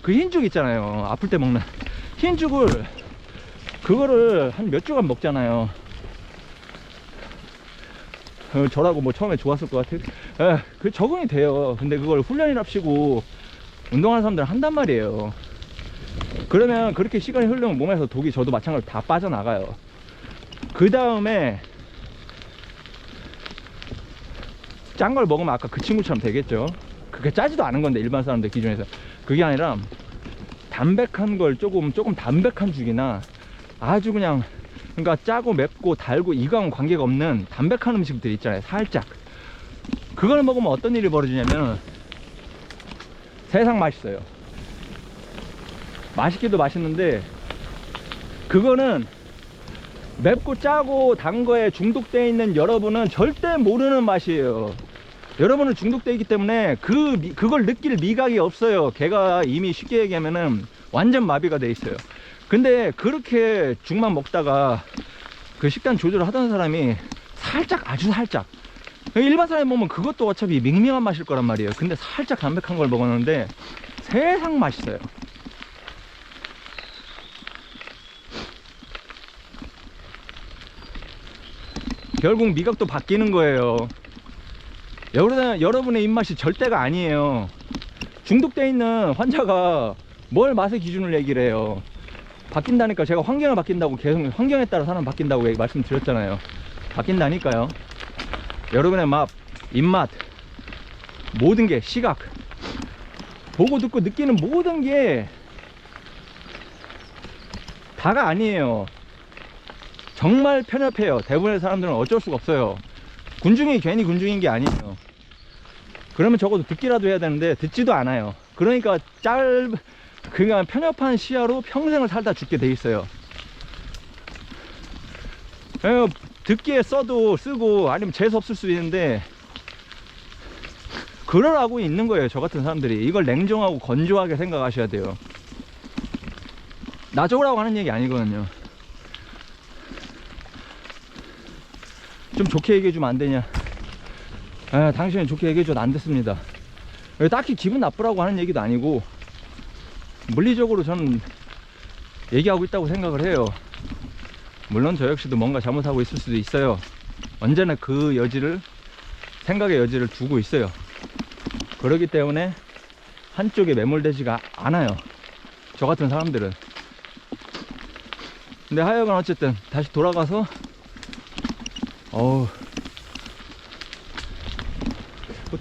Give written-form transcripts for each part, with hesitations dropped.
그 흰죽 있잖아요. 아플 때 먹는 흰죽을, 그거를 한 몇 주간 먹잖아요. 저라고 뭐 처음에 좋았을 것 같아요. 그 적응이 돼요. 근데 그걸 훈련이랍시고 운동하는 사람들은 한단 말이에요. 그러면 그렇게 시간이 흐르면 몸에서 독이, 저도 마찬가지로 다 빠져나가요. 그 다음에 짠 걸 먹으면 아까 그 친구처럼 되겠죠. 그게 짜지도 않은 건데, 일반 사람들 기준에서. 그게 아니라 담백한 걸, 조금 담백한 죽이나 아주 그냥, 그러니까 짜고 맵고 달고 이거하고는 관계가 없는 담백한 음식들 있잖아요. 살짝 그걸 먹으면 어떤 일이 벌어지냐면 세상 맛있어요. 맛있기도 맛있는데, 그거는 맵고 짜고 단 거에 중독되어 있는 여러분은 절대 모르는 맛이에요. 여러분은 중독되어 있기 때문에 그걸 느낄 미각이 없어요. 걔가 이미 쉽게 얘기하면은 완전 마비가 돼 있어요. 근데 그렇게 죽만 먹다가 그 식단 조절을 하던 사람이 살짝, 아주 살짝, 일반 사람이 먹으면 그것도 어차피 밍밍한 맛일 거란 말이에요. 근데 살짝 담백한 걸 먹었는데 세상 맛있어요. 결국 미각도 바뀌는 거예요. 여러분의 입맛이 절대가 아니에요. 중독되어 있는 환자가 뭘 맛의 기준을 얘기를 해요. 바뀐다니까. 제가 환경을 바뀐다고, 계속 환경에 따라 사람 바뀐다고 말씀드렸잖아요. 바뀐다니까요. 여러분의 맛, 입맛, 모든 게, 시각, 보고 듣고 느끼는 모든 게 다가 아니에요. 정말 편협해요. 대부분의 사람들은 어쩔 수가 없어요. 군중이 괜히 군중인 게 아니에요. 그러면 적어도 듣기라도 해야 되는데 듣지도 않아요. 그러니까 그냥 편협한 시야로 평생을 살다 죽게 돼 있어요. 듣기에 쓰고 아니면 재수 없을 수도 있는데 그러라고 있는 거예요. 저 같은 사람들이 이걸 냉정하고 건조하게 생각하셔야 돼요. 나 좋으라고 하는 얘기 아니거든요. 좀 좋게 얘기해주면 안 되냐. 당신은 좋게 얘기해줘도 안 됐습니다. 딱히 기분 나쁘라고 하는 얘기도 아니고, 물리적으로 저는 얘기하고 있다고 생각을 해요. 물론 저 역시도 뭔가 잘못하고 있을 수도 있어요. 언제나 그 여지를, 생각의 여지를 두고 있어요. 그렇기 때문에 한쪽에 매몰되지가 않아요, 저 같은 사람들은. 근데 하여간 어쨌든 다시 돌아가서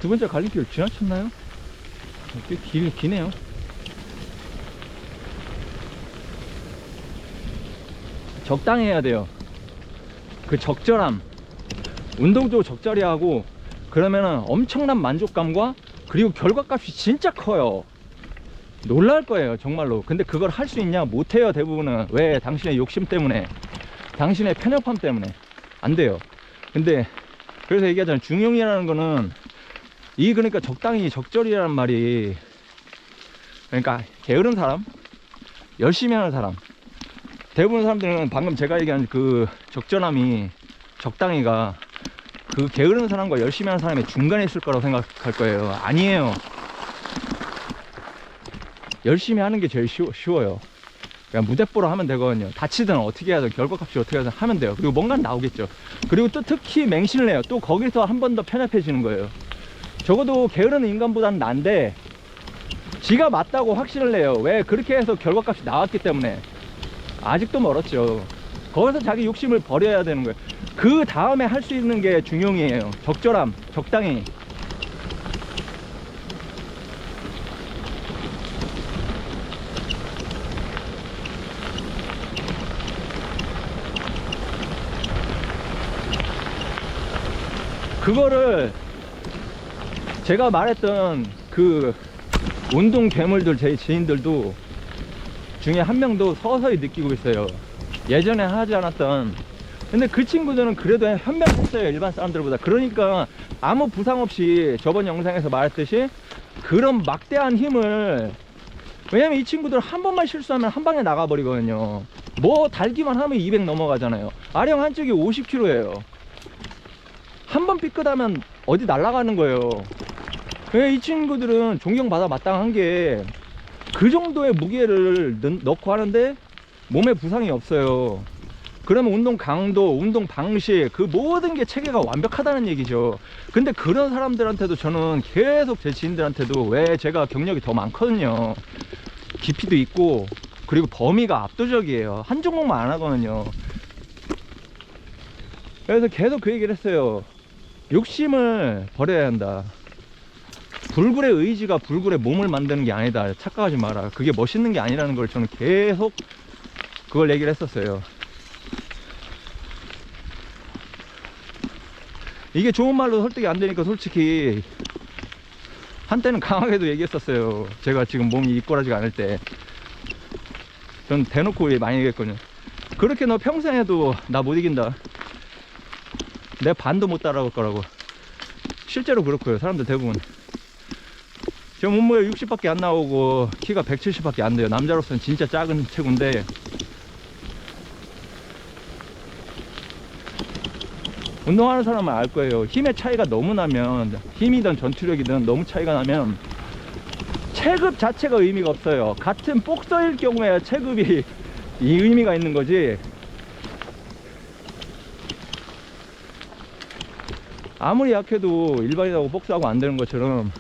두 번째 갈림길 지나쳤나요? 꽤 기네요. 적당히 해야 돼요. 그 적절함, 운동도 적절히 하고 그러면은 엄청난 만족감과, 그리고 결과값이 진짜 커요. 놀랄 거예요, 정말로. 근데 그걸 할 수 있냐? 못해요, 대부분은. 왜? 당신의 욕심 때문에, 당신의 편협함 때문에 안 돼요. 근데 그래서 얘기하잖아요. 중용이라는 거는 그러니까 적당히, 적절이라는 말이, 그러니까 게으른 사람, 열심히 하는 사람, 대부분 사람들은 방금 제가 얘기한 그 적절함이, 적당히가 그 게으른 사람과 열심히 하는 사람의 중간에 있을 거라고 생각할 거예요. 아니에요. 열심히 하는 게 제일 쉬워요. 그냥 무대뽀로 하면 되거든요. 다치든 어떻게 하든 결과값이 어떻게 하든 하면 돼요. 그리고 뭔가 나오겠죠. 그리고 또 특히 맹신을 해요. 또 거기서 한 번 더 편협해지는 거예요. 적어도 게으르는 인간보다는 난데 지가 맞다고 확신을 내요. 왜? 그렇게 해서 결과값이 나왔기 때문에. 아직도 멀었죠. 거기서 자기 욕심을 버려야 되는 거예요. 그 다음에 할 수 있는 게 중용이에요. 적절함, 적당히. 그거를 제가 말했던 그 운동 괴물들, 제 지인들도 중에 한 명도 서서히 느끼고 있어요. 예전에 하지 않았던. 근데 그 친구들은 그래도 현명했어요, 일반 사람들보다. 그러니까 아무 부상 없이 저번 영상에서 말했듯이 그런 막대한 힘을, 왜냐면 이 친구들 한 번만 실수하면 한 방에 나가버리거든요. 뭐 달기만 하면 200 넘어가잖아요. 아령 한쪽이 50kg예요 한 번 삐끗하면 어디 날아가는 거예요. 이 친구들은 존경받아 마땅한 게, 그 정도의 무게를 넣고 하는데 몸에 부상이 없어요. 그러면 운동 강도, 운동 방식, 그 모든 게 체계가 완벽하다는 얘기죠. 근데 그런 사람들한테도 저는 계속 제 지인들한테도, 왜 제가 경력이 더 많거든요. 깊이도 있고, 그리고 범위가 압도적이에요. 한 종목만 안 하거든요. 그래서 계속 그 얘기를 했어요. 욕심을 버려야 한다. 불굴의 의지가 불굴의 몸을 만드는 게 아니다. 착각하지 마라. 그게 멋있는 게 아니라는 걸 저는 계속 그걸 얘기를 했었어요. 이게 좋은 말로 설득이 안 되니까 솔직히 한때는 강하게도 얘기했었어요. 제가 지금 몸이 이꼬라지가 않을 때 전 대놓고 많이 얘기했거든요. 그렇게 너 평생 해도 나 못 이긴다. 내 반도 못 따라갈 거라고. 실제로 그렇고요. 사람들 대부분. 저 몸무게 60밖에 안 나오고 키가 170밖에 안 돼요. 남자로서는 진짜 작은 체구인데, 운동하는 사람은 알 거예요. 힘의 차이가 너무 나면, 힘이든 전투력이든 너무 차이가 나면 체급 자체가 의미가 없어요. 같은 복서일 경우에 체급이 이 의미가 있는 거지, 아무리 약해도 일반인하고 복서하고 안 되는 것처럼.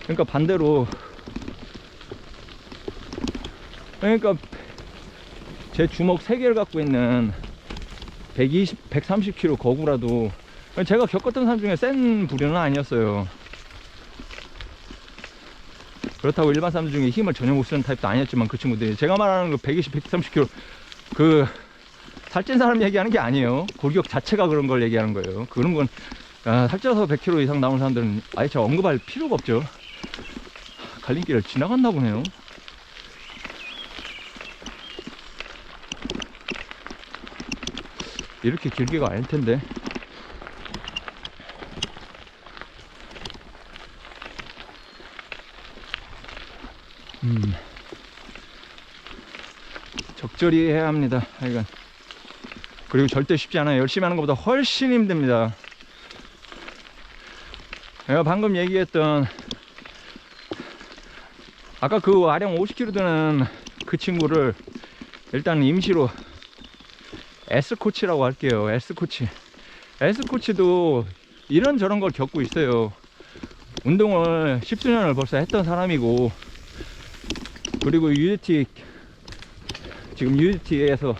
그러니까 반대로, 그러니까 제 주먹 3개를 갖고 있는 120, 130kg 거구라도, 제가 겪었던 사람 중에 센 부류는 아니었어요. 그렇다고 일반 사람들 중에 힘을 전혀 못 쓰는 타입도 아니었지만, 그 친구들이, 제가 말하는 그 120, 130kg 그 살찐 사람 얘기하는 게 아니에요. 골격 자체가 그런 걸 얘기하는 거예요. 그런 건 살쪄서 100kg 이상 나온 사람들은 아예 저 언급할 필요가 없죠. 갈림길을 지나갔나 보네요. 이렇게 길게가 아닐 텐데. 적절히 해야 합니다. 하여간. 그리고 절대 쉽지 않아요. 열심히 하는 것보다 훨씬 힘듭니다. 내가 방금 얘기했던, 아까 그 아령 50kg 드는 그 친구를 일단 임시로 S코치라고 할게요. S코치. S코치도 이런저런 걸 겪고 있어요. 운동을 10수년을 벌써 했던 사람이고, 그리고 UDT, 지금 UDT에서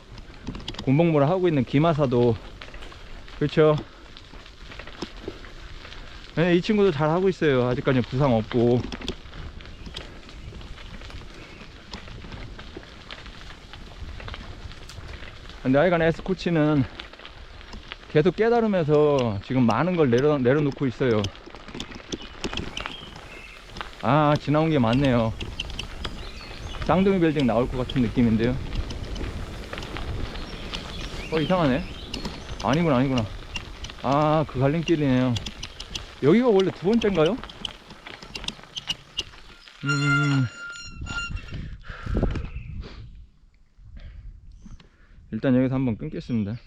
군복무를 하고 있는 김하사도, 그렇죠. 네, 이 친구도 잘 하고 있어요. 아직까지 부상 없고. 근데 하여간 S코치는 계속 깨달으면서 지금 많은 걸 내려놓고 있어요. 아, 지나온 게 많네요. 쌍둥이 빌딩 나올 것 같은 느낌인데요. 이상하네. 아니구나, 아니구나. 아, 그 갈림길이네요. 여기가 원래 두 번째인가요? 일단 여기서 한번 끊겠습니다.